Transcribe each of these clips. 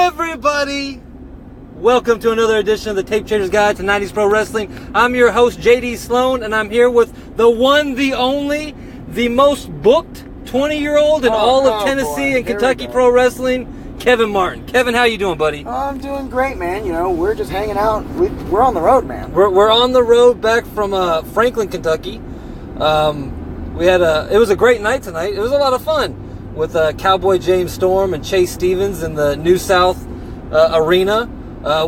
everybody! Welcome to another edition of the Tape Trader's Guide to 90s Pro Wrestling. I'm your host, JD Sloan, and I'm here with the one, the only, the most booked 20-year-old in all of Tennessee and Kentucky Pro Wrestling, Kevin Martin. Kevin, how you doing, buddy? I'm doing great, man. You know, we're just hanging out. We're on the road, man. We're on the road back from Franklin, Kentucky. It was a great night tonight. It was a lot of fun with Cowboy James Storm and Chase Stevens in the New South Arena.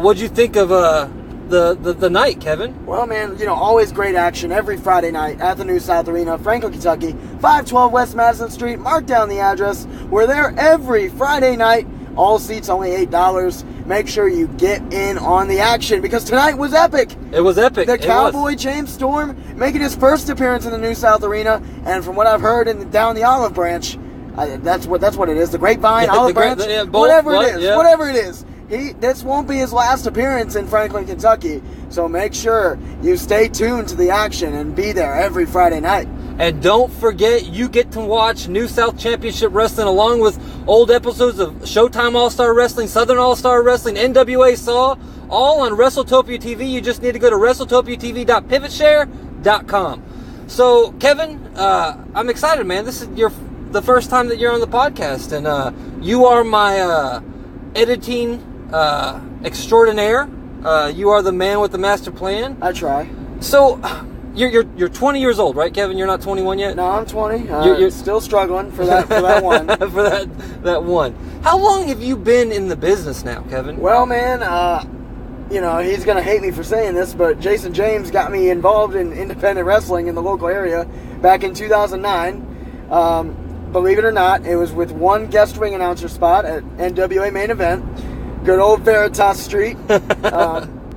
What'd you think of the night, Kevin? Well, man, you know, always great action every Friday night at the New South Arena, Franklin, Kentucky, 512 West Madison Street. Mark down the address. We're there every Friday night. All seats only $8. Make sure you get in on the action because tonight was epic. It was epic. The Cowboy James Storm making his first appearance in the New South Arena, and from what I've heard down the Olive Branch, that's what it is. The Grapevine, Olive Branch, whatever it is. This won't be his last appearance in Franklin, Kentucky. So make sure you stay tuned to the action and be there every Friday night. And don't forget, you get to watch New South Championship Wrestling along with old episodes of Showtime All-Star Wrestling, Southern All-Star Wrestling, NWA Saw, all on WrestleTopia TV. You just need to go to WrestleTopiaTV.pivotshare.com. So, Kevin, I'm excited, man. This is the first time that you're on the podcast, and you are my editing extraordinaire. You are the man with the master plan. I try. So, you're 20 years old, right, Kevin? You're not 21 yet? No, I'm 20. You're still struggling for that one. For that one. How long have you been in the business now, Kevin? Well, man, you know, he's going to hate me for saying this, but Jason James got me involved in independent wrestling in the local area back in 2009. Believe it or not, it was with one guest ring announcer spot at NWA Main Event. Good old Veritas Street.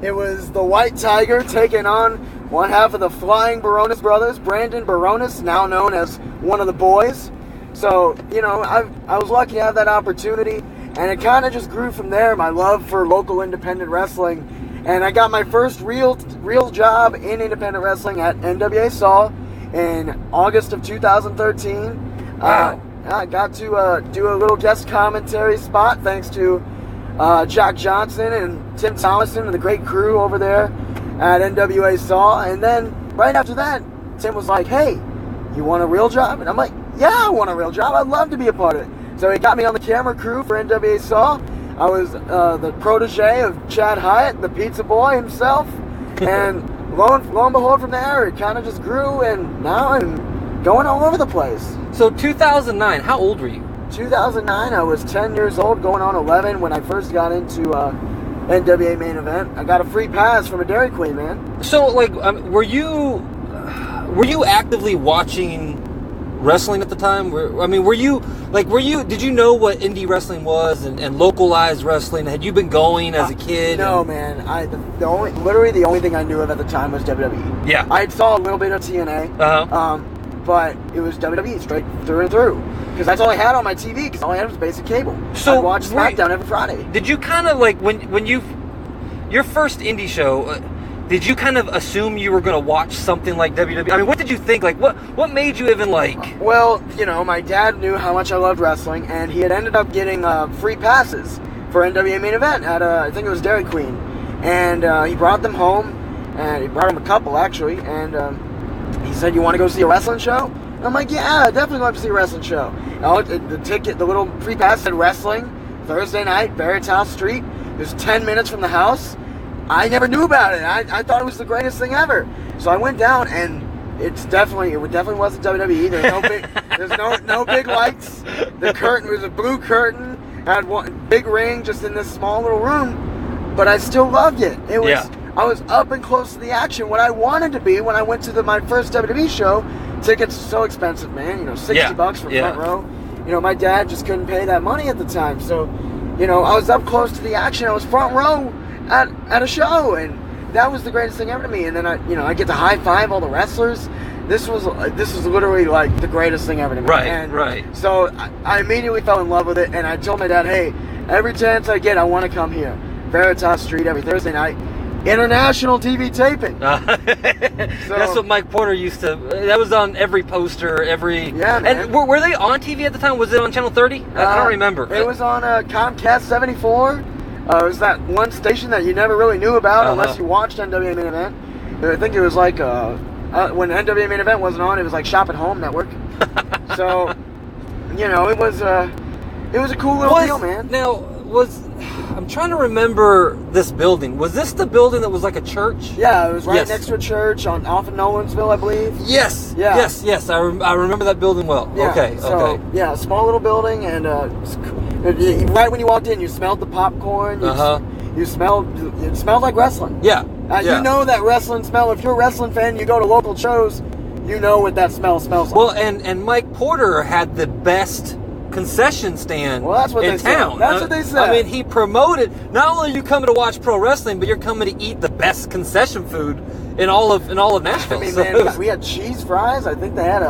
It was the White Tiger taking on one half of the Flying Baronis brothers, Brandon Baronis, now known as one of the boys. So, you know, I was lucky to have that opportunity, and it kind of just grew from there, my love for local independent wrestling. And I got my first real job in independent wrestling at NWA Saw in August of 2013. Wow. I got to do a little guest commentary spot thanks to Jack Johnson and Tim Thomason and the great crew over there at NWA Saw. And then right after that, Tim was like, "Hey, you want a real job?" And I'm like, "Yeah, I want a real job. I'd love to be a part of it." So he got me on the camera crew for NWA Saw. I was the protege of Chad Hyatt, the pizza boy himself. And lo and behold, from there, it kind of just grew, and now I'm going all over the place. So 2009, how old were you? 2009, I was 10 years old, going on 11 when I first got into NWA Main Event. I got a free pass from a Dairy Queen, man. So, like, were you actively watching wrestling at the time? Did you know what indie wrestling was and localized wrestling? Had you been going as a kid? No, man. The only thing I knew of at the time was WWE. Yeah. I saw a little bit of TNA. But it was WWE straight through and through. Because that's all I had on my TV, because all I had was basic cable. So I watched SmackDown every Friday. Did you kind of, like, when your first indie show, did you kind of assume you were going to watch something like WWE? I mean, what did you think? Like, what made you even like? Well, you know, my dad knew how much I loved wrestling, and he had ended up getting free passes for NWA Main Event at, I think it was Dairy Queen. And he brought them home, and he brought him a couple, actually, and he said, "You want to go see a wrestling show?" And I'm like, "Yeah, I definitely want to see a wrestling show." The little free pass said wrestling, Thursday night, Veritas Street. It was 10 minutes from the house. I never knew about it. I thought it was the greatest thing ever. So I went down, and it definitely wasn't WWE. There's no big lights. The curtain was a blue curtain, had one big ring just in this small little room, but I still loved it. It was. Yeah. I was up and close to the action, what I wanted to be when I went to my first WWE show. Tickets are so expensive, man. You know, $60 for front row. You know, my dad just couldn't pay that money at the time. So, you know, I was up close to the action. I was front row at a show, and that was the greatest thing ever to me. And then I get to high five all the wrestlers. This was literally like the greatest thing ever to me. Right. So I immediately fell in love with it, and I told my dad, "Hey, every chance I get, I want to come here. Veritas Street every Thursday night." International TV taping. That's what Mike Porter used to. That was on every poster, every. Yeah, man. And were they on TV at the time? Was it on Channel 30? I don't remember. It was on Comcast 74. It was that one station that you never really knew about unless you watched NWA Main Event. I think it was like when NWA Main Event wasn't on, it was like Shop at Home Network. So, it was a cool little deal, man. Now, I'm trying to remember this building. Was this the building that was like a church? Yeah, it was right next to a church off of Nolensville, I believe. Yes. Yeah. Yes. I remember that building well. Yeah. Okay. Yeah, small little building, and right when you walked in, you smelled the popcorn. It smelled like wrestling. Yeah. You know that wrestling smell. If you're a wrestling fan, you go to local shows, you know what that smell smells like. Well, and Mike Porter had the best concession stand in town. That's what they said. I mean, he promoted, not only are you coming to watch pro wrestling, but you're coming to eat the best concession food in all of Nashville. I mean, man, we had cheese fries. I think they had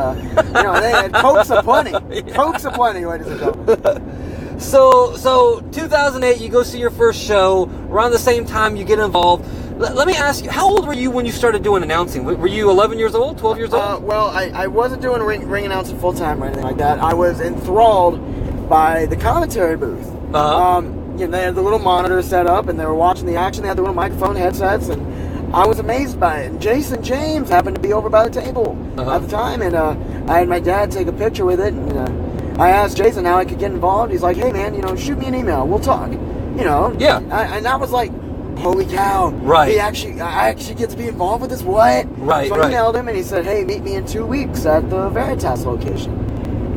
they had Cokes aplenty. Yeah. Cokes aplenty, ladies and gentlemen. So 2008, you go see your first show. Around the same time, you get involved. Let me ask you, how old were you when you started doing announcing? Were you 11 years old, 12 years old? Well, I wasn't doing ring announcing full time or anything like that. I was enthralled by the commentary booth. They had the little monitor set up, and they were watching the action. They had the little microphone headsets, and I was amazed by it. And Jason James happened to be over by the table at the time, and I had my dad take a picture with it, and I asked Jason how I could get involved. He's like, "Hey, man, shoot me an email. We'll talk." Yeah. And that was like, holy cow! Right. I actually get to be involved with this. What? Right. So I emailed him, and he said, "Hey, meet me in 2 weeks at the Veritas location."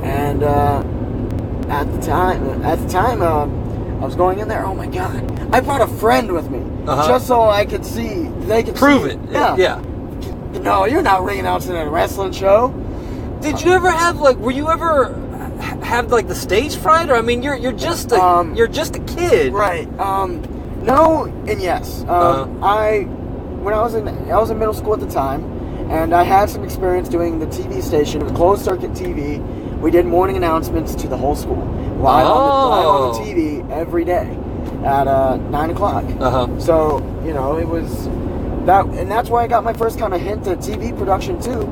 And at the time, I was going in there. Oh my God! I brought a friend with me just so I could see. They could prove see it. Yeah. No, you're not ring announcing at a wrestling show. Did you ever have were you ever have the stage fright? Or I mean, you're just a kid, right? No and yes. I was in middle school at the time, and I had some experience doing the TV station. It was closed circuit TV. We did morning announcements to the whole school live on the TV every day at 9 o'clock. So it was that, and that's where I got my first kind of hint at TV production too.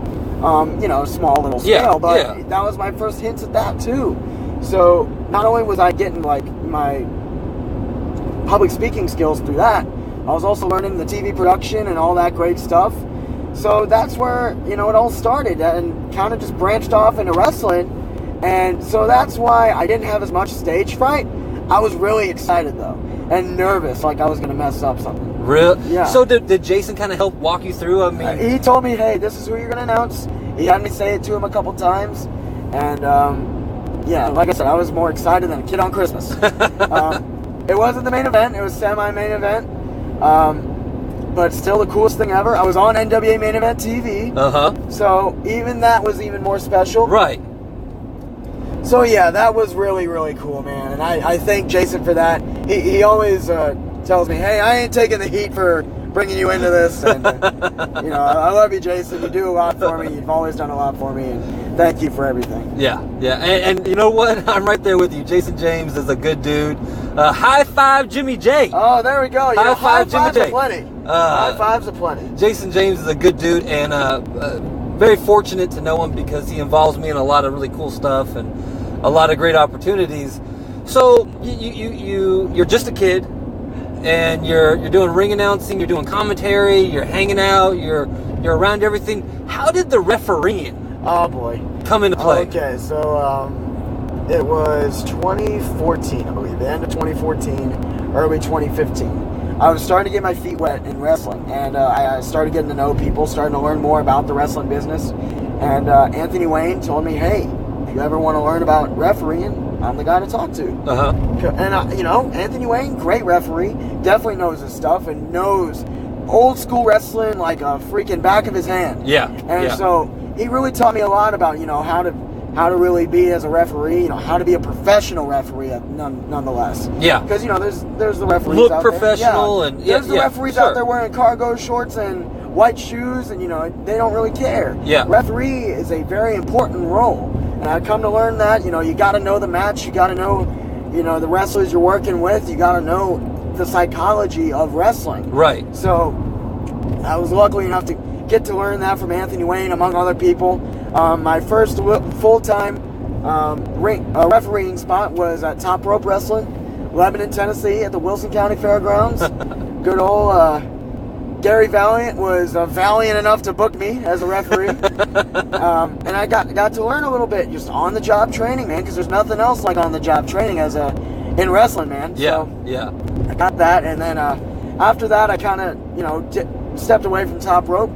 Small little scale, but that was my first hints at that too. So not only was I getting my public speaking skills through that, I was also learning the TV production and all that great stuff. So that's where it all started, and kind of just branched off into wrestling. And so that's why I didn't have as much stage fright. I was really excited though, and nervous, like I was going to mess up something. Really? Yeah. So did Jason kind of help walk you through? I mean, he told me, "Hey, this is who you're going to announce." He had me say it to him a couple times, and like I said, I was more excited than a kid on Christmas. It wasn't the main event; it was semi-main event. But still the coolest thing ever. I was on NWA Main Event TV. So even that was even more special. Right. So yeah, that was really, really cool, man. And I thank Jason for that. He always tells me, "Hey, I ain't taking the heat for bringing you into this." And I love you, Jason. You do a lot for me. You've always done a lot for me, and thank you for everything. Yeah. And you know what? I'm right there with you. Jason James is a good dude. High five, Jimmy J. Oh, there we go. High five, Jimmy J. Plenty. High fives are plenty. Jason James is a good dude, and very fortunate to know him because he involves me in a lot of really cool stuff and a lot of great opportunities. So you're just a kid, and you're doing ring announcing, you're doing commentary, you're hanging out, you're around everything. How did the refereeing come into play? Okay, so it was 2014, I believe, the end of 2014, early 2015. I was starting to get my feet wet in wrestling, and I started getting to know people, starting to learn more about the wrestling business. And Anthony Wayne told me, "Hey, if you ever want to learn about refereeing, I'm the guy to talk to." And Anthony Wayne, great referee, definitely knows his stuff and knows old school wrestling like a freaking back of his hand. So he really taught me a lot about how to really be as a referee, how to be a professional referee nonetheless. Yeah. Because there's the referees look out professional there. and there's the referees out there wearing cargo shorts and white shoes, and they don't really care. Yeah. Referee is a very important role. And I come to learn that, you got to know the match, you got to know, the wrestlers you're working with, you got to know the psychology of wrestling. Right. So I was lucky enough to get to learn that from Anthony Wayne, among other people. My first full-time refereeing spot was at Top Rope Wrestling, Lebanon, Tennessee, at the Wilson County Fairgrounds. Good old Gary Valiant was valiant enough to book me as a referee. And I got to learn a little bit, just on-the-job training, man, because there's nothing else like on-the-job training in wrestling, man. Yeah, so yeah. I got that, and then after that, I kind of, stepped away from Top Rope.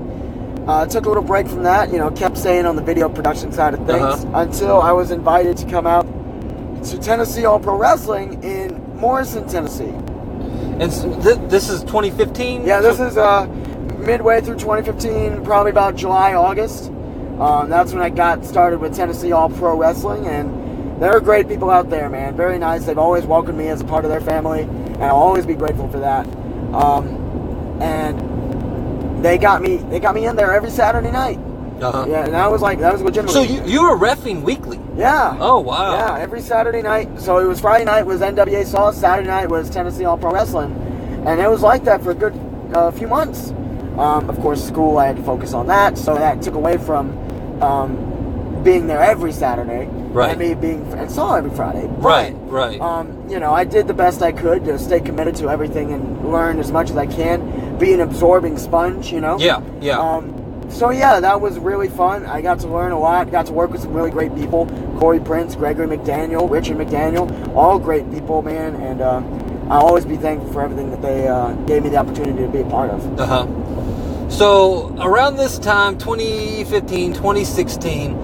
Took a little break from that, kept staying on the video production side of things until I was invited to come out to Tennessee All Pro Wrestling in Morrison, Tennessee. And so this is 2015? Yeah, this is midway through 2015, probably about July, August. That's when I got started with Tennessee All Pro Wrestling, and there are great people out there, man. Very nice. They've always welcomed me as a part of their family, and I'll always be grateful for that. And they got me in there every Saturday night. Yeah, and that was legitimately. So you were reffing weekly? Yeah. Oh, wow. Yeah, every Saturday night. So it was Friday night was NWA Sauce, Saturday night was Tennessee All Pro Wrestling, and it was like that for a good few months. Of course, school, I had to focus on that, so that took away from being there every Saturday, right? And me being and saw every Friday, right? I did the best I could to stay committed to everything and learn as much as I can, be an absorbing sponge, Yeah. So yeah, that was really fun. I got to learn a lot. Got to work with some really great people: Corey Prince, Gregory McDaniel, Richard McDaniel, all great people, man. And I'll always be thankful for everything that they gave me the opportunity to be a part of. So around this time, 2015, 2016,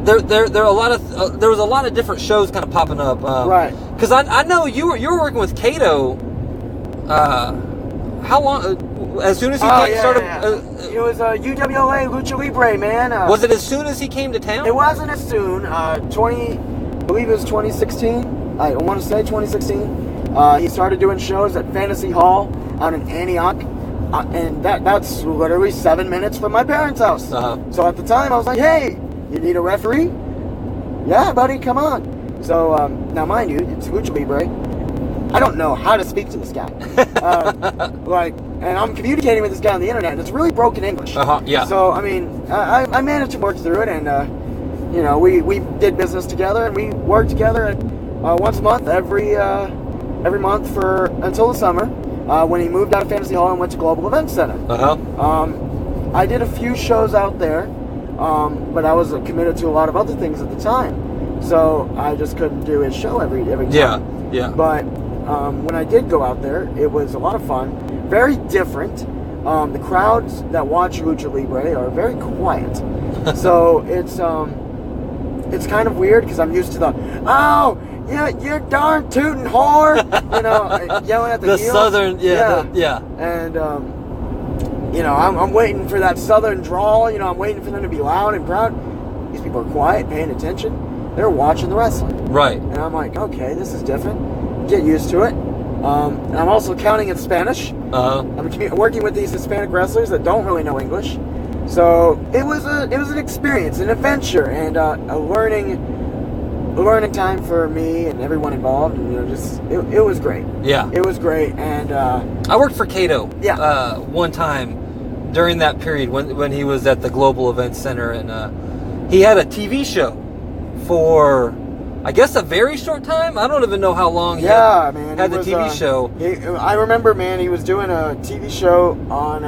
there was a lot of different shows kind of popping up. Right. Because I know you were working with Kato. How long? As soon as he started. It was UWLA Lucha Libre, man. Was it as soon as he came to town? It wasn't as soon. I believe it was 2016. I want to say 2016. He started doing shows at Fantasy Hall out in Antioch. And that's literally 7 minutes from my parents' house. So at the time, I was like, hey, you need a referee? Yeah, buddy, come on. So, now mind you, it's Lucha Libre. I don't know how to speak to this guy. And I'm communicating with this guy on the internet, and it's really broken English. Yeah. So, I mean, I managed to work through it, and, we did business together, and we worked together once a month, every month until the summer, when he moved out of Fantasy Hall and went to Global Event Center. I did a few shows out there, but I was committed to a lot of other things at the time. So I just couldn't do his show every time. Yeah. But when I did go out there, it was a lot of fun. Very different. The crowds that watch Lucha Libre are very quiet. So it's kind of weird because I'm used to you're darn tootin' whore, yelling at the heels. Southern, yeah. And, I'm waiting for that Southern drawl, I'm waiting for them to be loud and proud. These people are quiet, paying attention. They're watching the wrestling. Right. And I'm like, okay, this is different. Get used to it. And I'm also counting in Spanish. I'm working with these Hispanic wrestlers that don't really know English. So it was an experience, an adventure, and a learning time for me and everyone involved, and it was great. Yeah, it was great. And I worked for Kato. Yeah. One time during that period when he was at the Global Event Center, and he had a TV show for, I guess, a very short time. I don't even know how long. He had the TV show. I remember, man, he was doing a TV show on.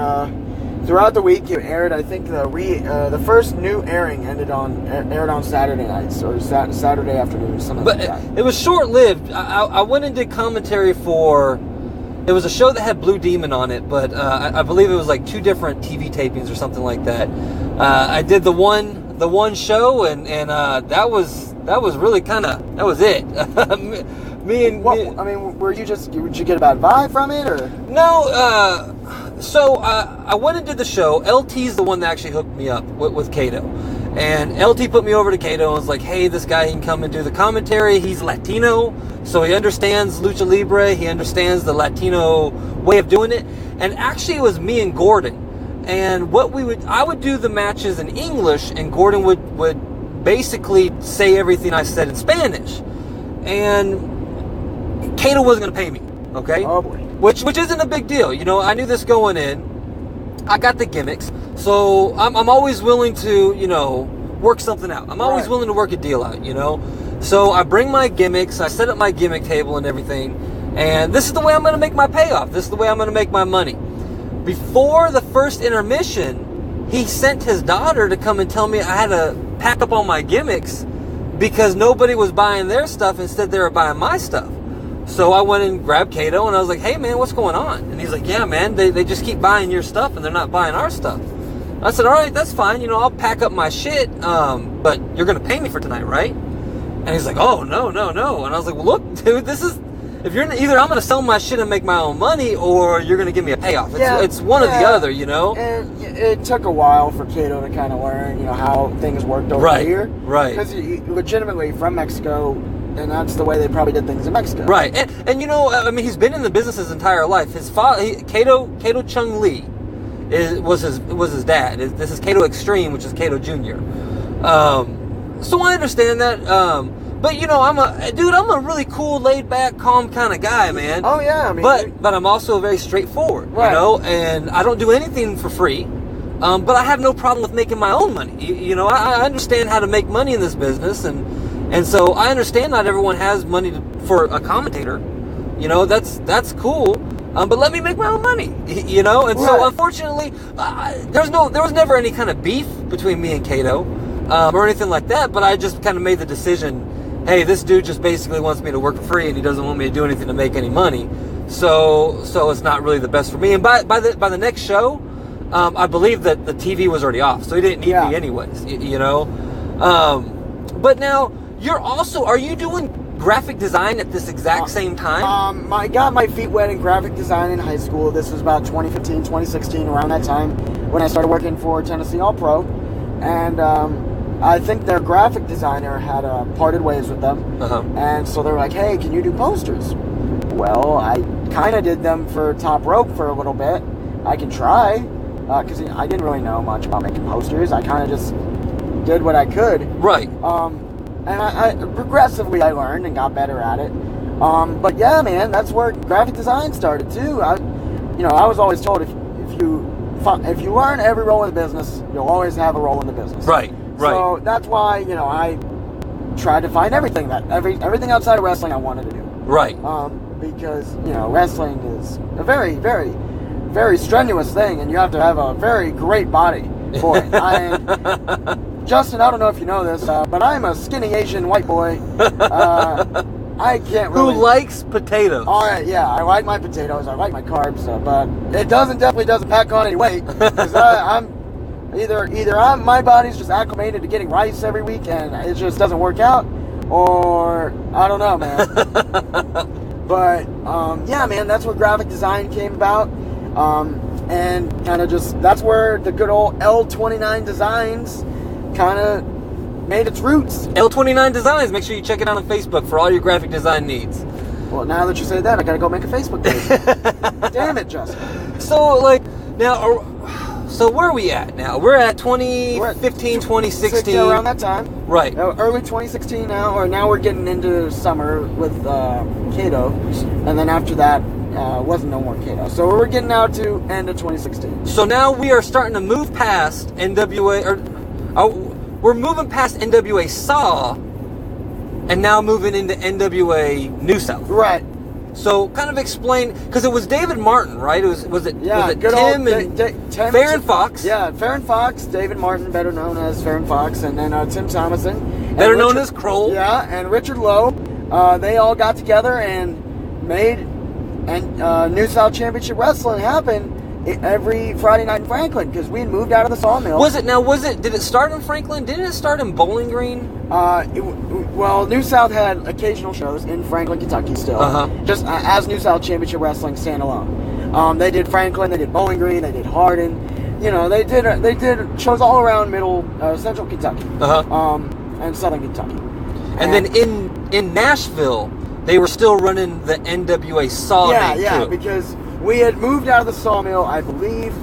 Throughout the week, it aired. I think the first new airing aired on Saturday nights or Saturday afternoon, something like that. It was short-lived. I went and did commentary for. It was a show that had Blue Demon on it, but I believe it was like 2 different TV tapings or something like that. I did the one show, and that was really kind of that was it. Would you get a bad vibe from it, or no? So I went and did the show. LT's the one that actually hooked me up with Kato. And LT put me over to Kato and was like, hey, this guy can come and do the commentary. He's Latino, so he understands Lucha Libre. He understands the Latino way of doing it. And actually it was me and Gordon. And I would do the matches in English, and Gordon would basically say everything I said in Spanish. And Cato wasn't going to pay me, okay? Oh boy. Which isn't a big deal. You know, I knew this going in. I got the gimmicks. So I'm always willing to, you know, work something out. I'm always willing to work a deal out, you know? So I bring my gimmicks, I set up my gimmick table and everything, and this is the way I'm going to make my payoff. This is the way I'm going to make my money. Before the first intermission, he sent his daughter to come and tell me I had to pack up all my gimmicks because nobody was buying their stuff. Instead, they were buying my stuff. So I went and grabbed Cato, and I was like, hey, man, what's going on? And he's like, yeah, man, they just keep buying your stuff, and they're not buying our stuff. I said, all right, that's fine. You know, I'll pack up my shit, but you're going to pay me for tonight, right? And he's like, oh, no. And I was like, well, look, dude, this is, if you're either I'm going to sell my shit and make my own money, or you're going to give me a payoff. It's one or the other, you know? And it took a while for Cato to kind of learn, you know, how things worked over here. Right. Because legitimately from Mexico, and that's the way they probably did things in Mexico. Right. And you know, I mean, he's been in the business his entire life. His father, Cato Chung Lee, was his dad. This is Cato Extreme, which is Cato Jr. So I understand that. But you know, I'm a really cool, laid back, calm kind of guy, man. Oh yeah, I mean, but I'm also very straightforward, right. You know, and I don't do anything for free. But I have no problem with making my own money. You know, I understand how to make money in this business, and so I understand not everyone has money for a commentator. You know, that's cool. But let me make my own money, you know? And so, unfortunately, there was never any kind of beef between me and Cato, or anything like that, but I just kind of made the decision, hey, this dude just basically wants me to work for free, and he doesn't want me to do anything to make any money. So it's not really the best for me. And by the next show, I believe that the TV was already off, so he didn't need me anyways, you know? But now, are you doing graphic design at this exact same time? I got my feet wet in graphic design in high school. This was about 2015, 2016, around that time when I started working for Tennessee All-Pro. And I think their graphic designer had parted ways with them. And so they were like, hey, can you do posters? Well, I kind of did them for Top Rope for a little bit. I can try, because I didn't really know much about making posters. I kind of just did what I could. Right. And I progressively I learned and got better at it. But yeah, man, that's where graphic design started too. I was always told if you learn every role in the business, you'll always have a role in the business. Right. So that's why, you know, I tried to find everything outside of wrestling I wanted to do. Right. Because, you know, wrestling is a very, very, very strenuous thing, and you have to have a very great body for it. Justin, I don't know if you know this, but I'm a skinny Asian white boy. I can't really... Who likes potatoes? All right, yeah, I like my potatoes, I like my carbs, but it definitely doesn't pack on any weight, because I'm my body's just acclimated to getting rice every week, and it just doesn't work out, or I don't know, man. But, yeah, man, that's where graphic design came about, and kind of just, that's where the good old L29 Designs kind of made its roots. L29 Designs. Make sure you check it out on Facebook for all your graphic design needs. Well, now that you say that, I gotta go make a Facebook page. Damn it, Justin. So, like, now, so where are we at now? We're at 2015, 2016. Around that time. Right. Early 2016 now, or now we're getting into summer with Cato, and then after that, wasn't no more Cato. So we're getting out to end of 2016. So now we are starting to move past NWA, we're moving past NWA Saw, and now moving into NWA New South. Right. So kind of explain, because it was David Martin, right? Was it Tim and Tim, Farron Fox? Yeah, Farron Fox, David Martin, better known as Farron Fox, and then Tim Thomason. Better known as Kroll. Yeah, and Richard Lowe. They all got together and made New South Championship Wrestling happen every Friday night in Franklin, because we had moved out of the sawmill. Did it start in Franklin? Didn't it start in Bowling Green? Well, New South had occasional shows in Franklin, Kentucky still. Just as New South Championship Wrestling standalone. They did Franklin, they did Bowling Green, they did Hardin. You know, they did shows all around central Kentucky. And southern Kentucky. And then in Nashville, they were still running the NWA Saw. Yeah, because we had moved out of the sawmill, I believe.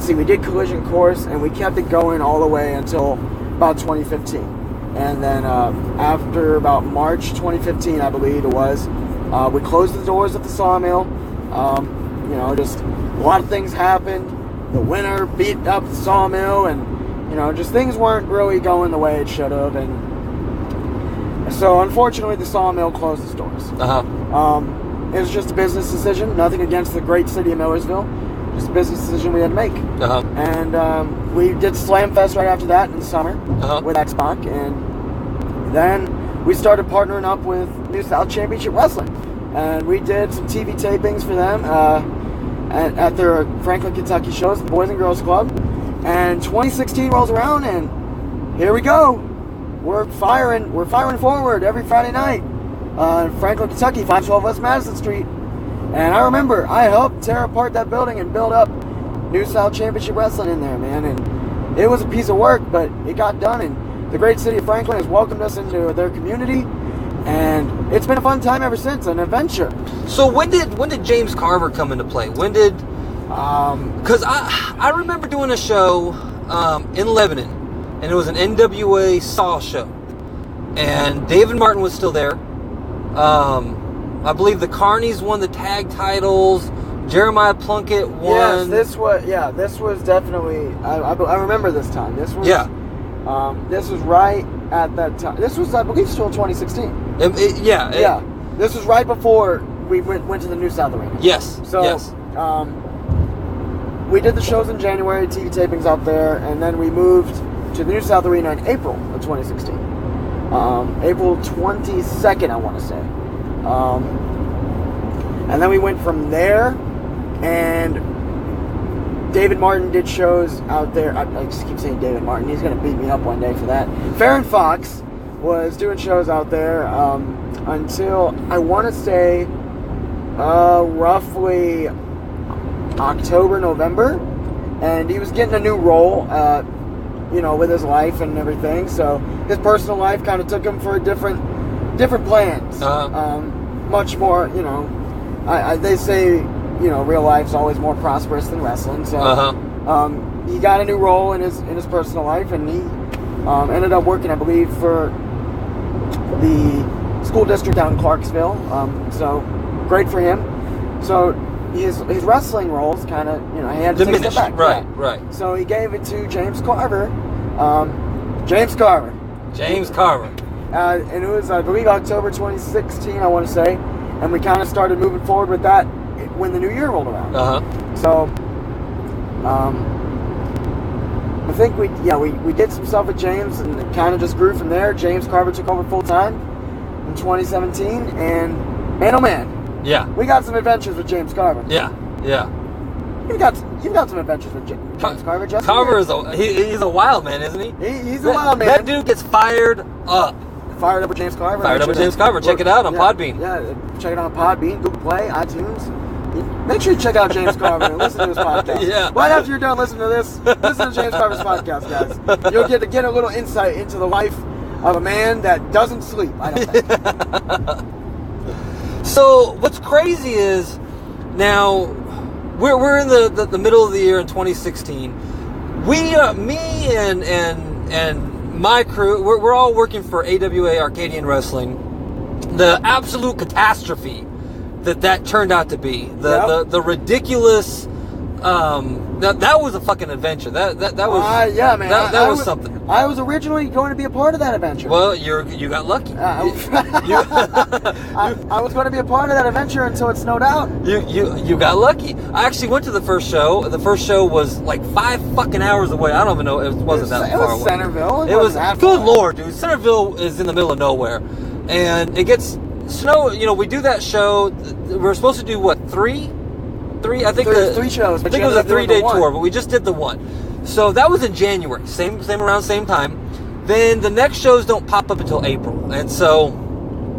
We did Collision Course, and we kept it going all the way until about 2015. And then after about March 2015, I believe it was, We closed the doors at the sawmill. Just a lot of things happened. The winter beat up the sawmill, and just things weren't really going the way it should have. And so, unfortunately, the sawmill closed its doors. It was just a business decision. Nothing against the great city of Millersville. Just a business decision we had to make. And we did Slam Fest right after that in the summer with X-Pac, and then we started partnering up with New South Championship Wrestling, and we did some TV tapings for them at their Franklin, Kentucky shows, the Boys and Girls Club. And 2016 rolls around, and here we go. We're firing forward every Friday night. Franklin, Kentucky, 512 West Madison Street. And I remember I helped tear apart that building and build up New South Championship Wrestling in there, man. And it was a piece of work, but it got done. And the great city of Franklin has welcomed us into their community. And it's been a fun time ever since, an adventure. So when did James Carver come into play? When did... Because I remember doing a show in Lebanon, and it was an NWA Saw show. And David Martin was still there. I believe the Carnies won the tag titles. Jeremiah Plunkett won. Yes, this was definitely. I remember this time. This was. Yeah. This was right at that time. This was, I believe, still 2016. This was right before we went to the New South Arena. Yes. So. Yes. We did the shows in January, TV tapings out there, and then we moved to the New South Arena in April of 2016. April 22nd, I want to say. And then we went from there, and David Martin did shows out there. I just keep saying David Martin. He's going to beat me up one day for that. Farron Fox was doing shows out there until, I want to say, roughly October, November. And he was getting a new role, with his life and everything. So his personal life kind of took him for different plans. Much more, they say, real life's always more prosperous than wrestling. So he got a new role in his personal life, and he ended up working, I believe, for the school district out in Clarksville. So great for him. So his wrestling roles kind of, he had to take a step back. Right. So he gave it to James Carver. James Carver. And it was, I believe, October 2016, I want to say. And we kind of started moving forward with that when the new year rolled around. So, I think we did some stuff with James, and it kind of just grew from there. James Carver took over full time in 2017, and man, oh man. Yeah. We got some adventures with James Carver. Yeah. You've got some adventures with James Carver, Justin. Carver he's a wild man, isn't he? He's a wild man. That dude gets fired up. Fired Up with James Carver. Check it out on Podbean. Yeah, check it out on Podbean, Google Play, iTunes. Make sure you check out James Carver and listen to his podcast. Yeah. Right after you're done listening to this, listen to James Carver's podcast, guys. You'll get a little insight into the life of a man that doesn't sleep, I don't think. So, what's crazy is, now, we're in the middle of the year in 2016. Me and my crew, we're all working for AWA Arcadian Wrestling. The absolute catastrophe that turned out to be, the ridiculous, that was a fucking adventure. That was man. That was something. I was originally going to be a part of that adventure. Well, you got lucky. I was going to be a part of that adventure until it snowed out. You got lucky. I actually went to the first show. The first show was like 5 fucking hours away. I don't even know. It wasn't that far away. It was Centerville. It was good lord, dude. Centerville is in the middle of nowhere, and it gets snow. We do that show. We're supposed to do what, three? I think three shows. I think it was a 3-day tour, but we just did the one. So that was in January, same time. Then the next shows don't pop up until April, and so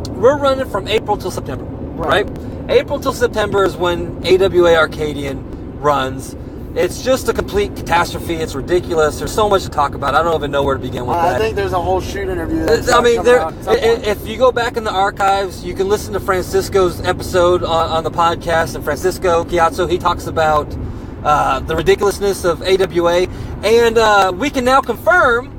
we're running from April till September, right? April till September is when AWA Arcadian runs. It's just a complete catastrophe. It's ridiculous. There's so much to talk about. I don't even know where to begin with that. I think there's a whole shoot interview. If you go back in the archives, you can listen to Francisco's episode on the podcast. And Francisco Chiazzo, he talks about the ridiculousness of AWA. And we can now confirm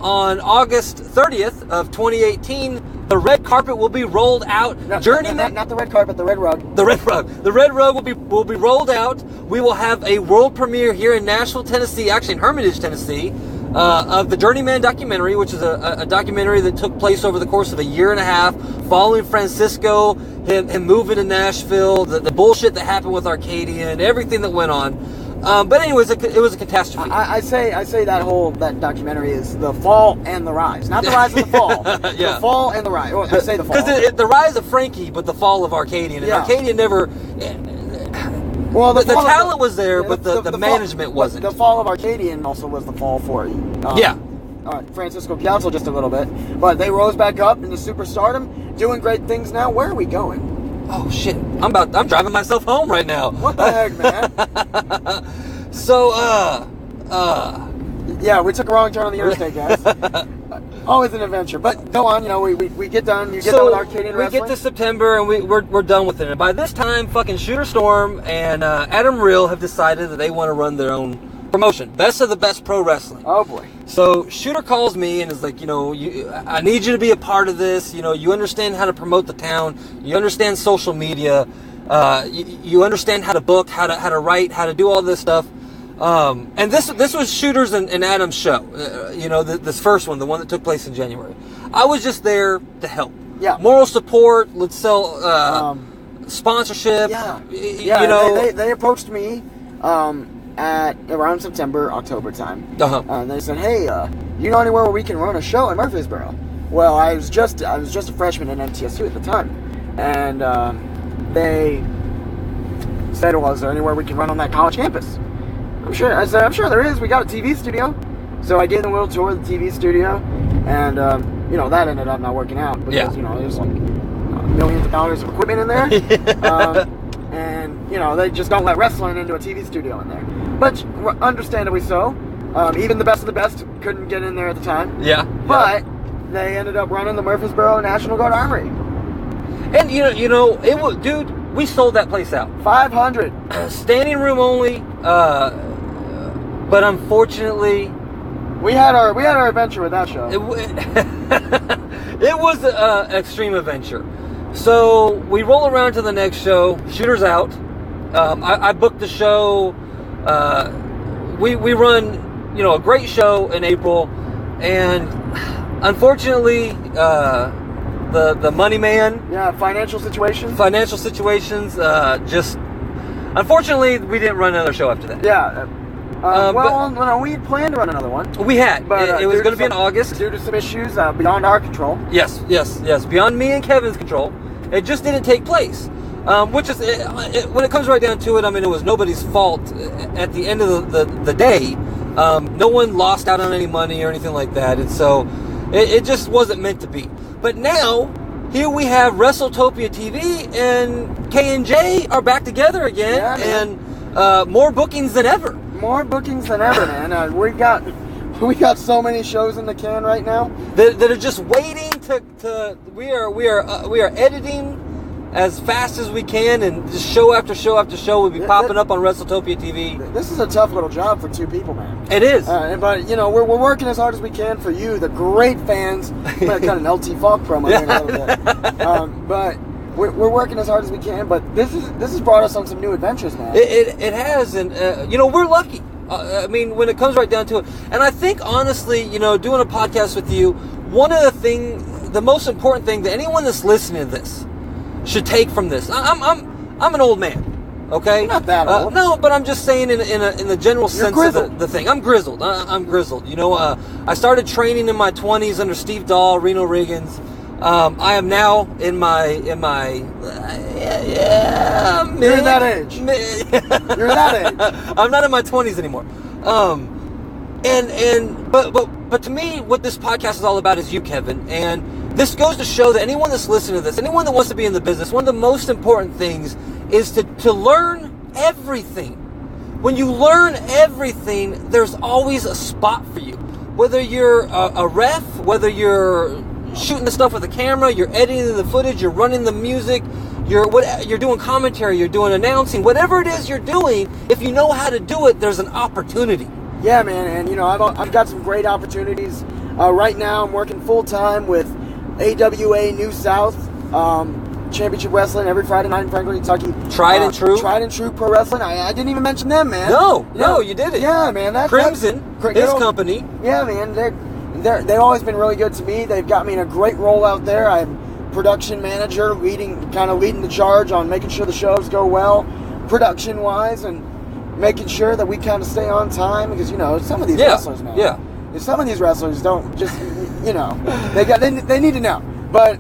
on August 30th of 2018, the red carpet will be rolled out. Journeyman, not the red carpet, the red rug. The red rug. The red rug will be rolled out. We will have a world premiere here in Nashville, Tennessee, actually in Hermitage, Tennessee, of the Journeyman documentary, which is a documentary that took place over the course of a year and a half, following Francisco, him moving to Nashville, the bullshit that happened with Arcadian, everything that went on. But anyways, it was a catastrophe. I say that documentary is the fall and the rise, not the rise and the fall. Yeah. The fall and the rise. Well, I say the fall because the rise of Frankie, but the fall of Arcadian, and Arcadian never. Well, the talent was there, but the management wasn't. The fall of Arcadian also was the fall for Francisco Piazza just a little bit, but they rose back up into superstardom, doing great things now. Where are we going? Oh shit! I'm driving myself home right now. What the heck, man? So, yeah, we took a wrong turn on the interstate, guys. Always an adventure, but go on. You know, we get done. You get done with Arcadian wrestling. We get to September and we're done with it. And by this time, fucking Shooter Storm and Adam Real have decided that they want to run their own promotion. Best of the Best Pro Wrestling. Oh boy. So Shooter calls me and is like, I need you to be a part of this. You understand how to promote the town. You understand social media. You understand how to book, how to write, how to do all this stuff. And this was Shooter's and Adam's show. This first one, the one that took place in January. I was just there to help. Yeah. Moral support. Let's sell sponsorship. Yeah. They approached me. At around September, October time. And they said, hey, you know anywhere where we can run a show in Murfreesboro? Well, I was just a freshman in MTSU at the time. And they said, well, is there anywhere we can run on that college campus? I said, I'm sure there is. We got a TV studio. So I gave them a little tour of the TV studio. And, that ended up not working out. Because, there's like millions of dollars of equipment in there. And, they just don't let wrestling into a TV studio in there. But understandably so. Even the best of the best couldn't get in there at the time. Yeah. But they ended up running the Murfreesboro National Guard Armory. And, it was, dude, we sold that place out. 500. Standing room only. But unfortunately... We had our adventure with that show. It was an extreme adventure. So we roll around to the next show. Shooter's out. I booked the show. We run, a great show in April, and unfortunately, the money man. Yeah, financial situations. Just unfortunately, we didn't run another show after that. Yeah. We had planned to run another one. We had, but it was going to be in August due to some issues beyond our control. Yes, beyond me and Kevin's control. It just didn't take place. Which is, when it comes right down to it, I mean, it was nobody's fault at the end of the day. No one lost out on any money or anything like that. And so it just wasn't meant to be. But now, here we have WrestleTopia TV and K&J are back together again. Yeah, and more bookings than ever. More bookings than ever, man. We got so many shows in the can right now that are just waiting to we are editing as fast as we can, and just show after show after show will be popping up on WrestleTopia TV. This is a tough little job for two people, man. It is. But we're working as hard as we can for you, the great fans. I'm kind of an LT Falk promo there a little bit. But we're working as hard as we can. But this has brought us on some new adventures, man. It has, and we're lucky. I mean, when it comes right down to it, and I think honestly, doing a podcast with you, the most important thing that anyone that's listening to this should take from this. I'm an old man, okay? You're not that old. No, but I'm just saying in the general sense of the thing. I'm grizzled. I'm grizzled. I started training in my 20s under Steve Dahl, Reno Riggins. I am now in my You're that age. You're that age. I'm not in my 20s anymore. But to me, what this podcast is all about is you, Kevin. And this goes to show that anyone that's listening to this, anyone that wants to be in the business, one of the most important things is to learn everything. When you learn everything, there's always a spot for you. Whether you're a ref, whether you're shooting the stuff with the camera, you're editing the footage, you're running the music, you're doing commentary, you're doing announcing, whatever it is you're doing, if you know how to do it, there's an opportunity. Yeah, man, and I've got some great opportunities Right now, I'm working full-time with AWA New South Championship Wrestling every Friday night in Franklin, Kentucky. Tried and True? Tried and True Pro Wrestling. I didn't even mention them, man. No, you did it. Yeah, man. Crimson, his company. Yeah, man. They've always been really good to me. They've got me in a great role out there. I'm production manager, leading the charge on making sure the shows go well, production-wise, and making sure that we kind of stay on time, because, some of these wrestlers, man. Yeah. Some of these wrestlers don't just, they need to know. But...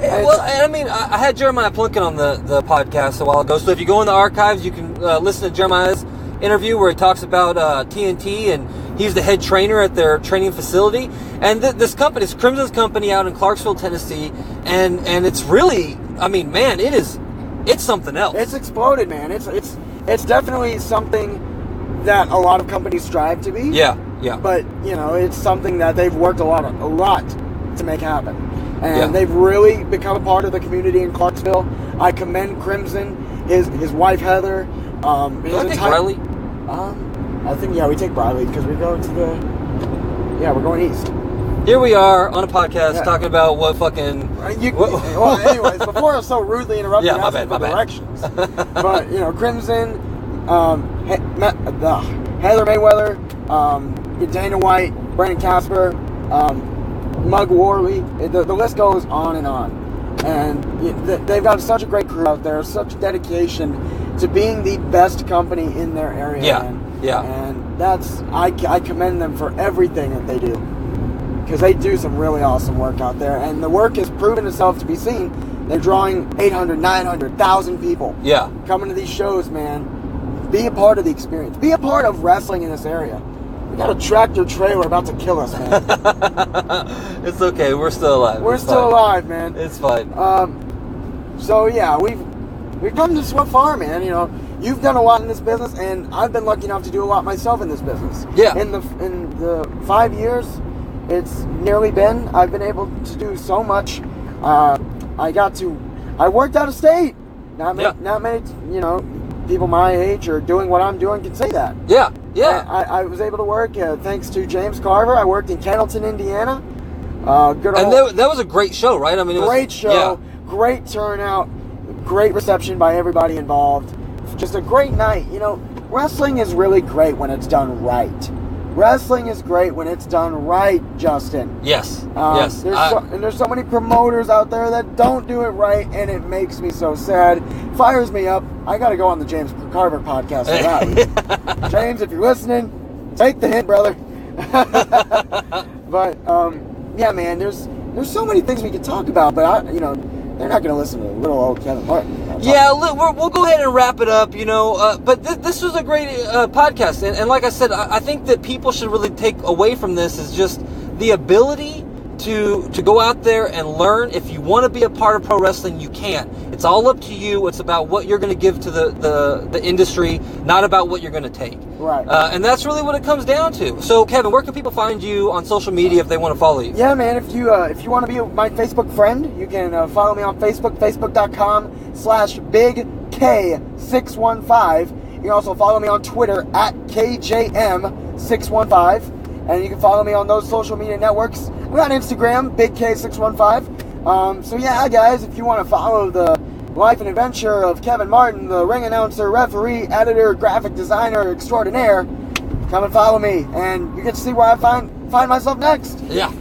Well, I mean, I had Jeremiah Plunkin on the podcast a while ago, so if you go in the archives, you can listen to Jeremiah's interview where he talks about TNT, and he's the head trainer at their training facility. And this company, it's Crimson's company out in Clarksville, Tennessee, and it's really, I mean, man, it's something else. It's exploded, man. It's definitely something that a lot of companies strive to be. Yeah. But it's something that they've worked a lot to make happen. And they've really become a part of the community in Clarksville. I commend Crimson, his wife Heather. Do I take Briley? I think, we take Briley because we go to we're going east. Here we are on a podcast talking about what fucking... Well, anyways, before I was so rudely interrupted, my bad. directions. But, Crimson, Heather Mayweather, Dana White, Brandon Casper, Mug Worley, the list goes on and on. And they've got such a great crew out there, such dedication to being the best company in their area. Yeah. And I commend them for everything that they do, because they do some really awesome work out there. And the work has proven itself to be seen. They're drawing 800, 900, 1,000 people. Yeah. Coming to these shows, man. Be a part of the experience. Be a part of wrestling in this area. We got a tractor trailer about to kill us, man. It's okay. We're still alive. We're still alive, man. It's fine. So yeah, we've come this far, man. You've done a lot in this business, and I've been lucky enough to do a lot myself in this business. Yeah. In the 5 years it's nearly been, I've been able to do so much. I worked out of state. Not many, people my age or doing what I'm doing can say that. Yeah. I was able to work thanks to James Carver. I worked in Cannleton, Indiana. That was a great show, right? I mean, it was great show, great turnout, great reception by everybody involved. Just a great night. Wrestling is really great when it's done right. Wrestling is great when it's done right, Justin. Yes. Yes. There's so many promoters out there that don't do it right, and it makes me so sad. Fires me up. I got to go on the James Carver podcast for that. James, if you're listening, take the hint, brother. But yeah, man, there's so many things we could talk about, but they're not going to listen to little old Kevin Martin. Yeah, we'll go ahead and wrap it up, but this was a great podcast. And like I said, I think that people should really take away from this is just the ability to go out there and learn. If you want to be a part of pro wrestling, you can. It's all up to you. It's about what you're going to give to the industry, not about what you're going to take. Right. And that's really what it comes down to. So, Kevin, where can people find you on social media if they want to follow you? Yeah, man. If you want to be my Facebook friend, you can follow me on Facebook, facebook.com/BigK615. You can also follow me on Twitter @KJM615. And you can follow me on those social media networks. We're on Instagram, BigK615. So yeah, guys, if you want to follow the life and adventure of Kevin Martin, the ring announcer, referee, editor, graphic designer extraordinaire, come and follow me, and you get to see where I find myself next. Yeah.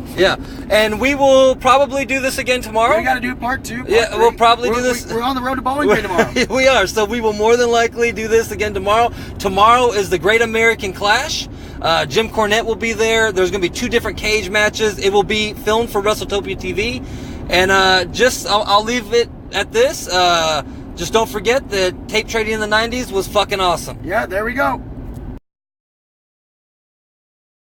And we will probably do this again tomorrow. We got to do part 2. We'll probably do this. We're on the road to Bowling Green tomorrow. We are. So we will more than likely do this again tomorrow. Tomorrow is the Great American Clash. Jim Cornette will be there. There's going to be 2 different cage matches. It will be filmed for WrestleTopia TV. And I'll leave it at this. Just don't forget that tape trading in the 90s was fucking awesome. Yeah, there we go.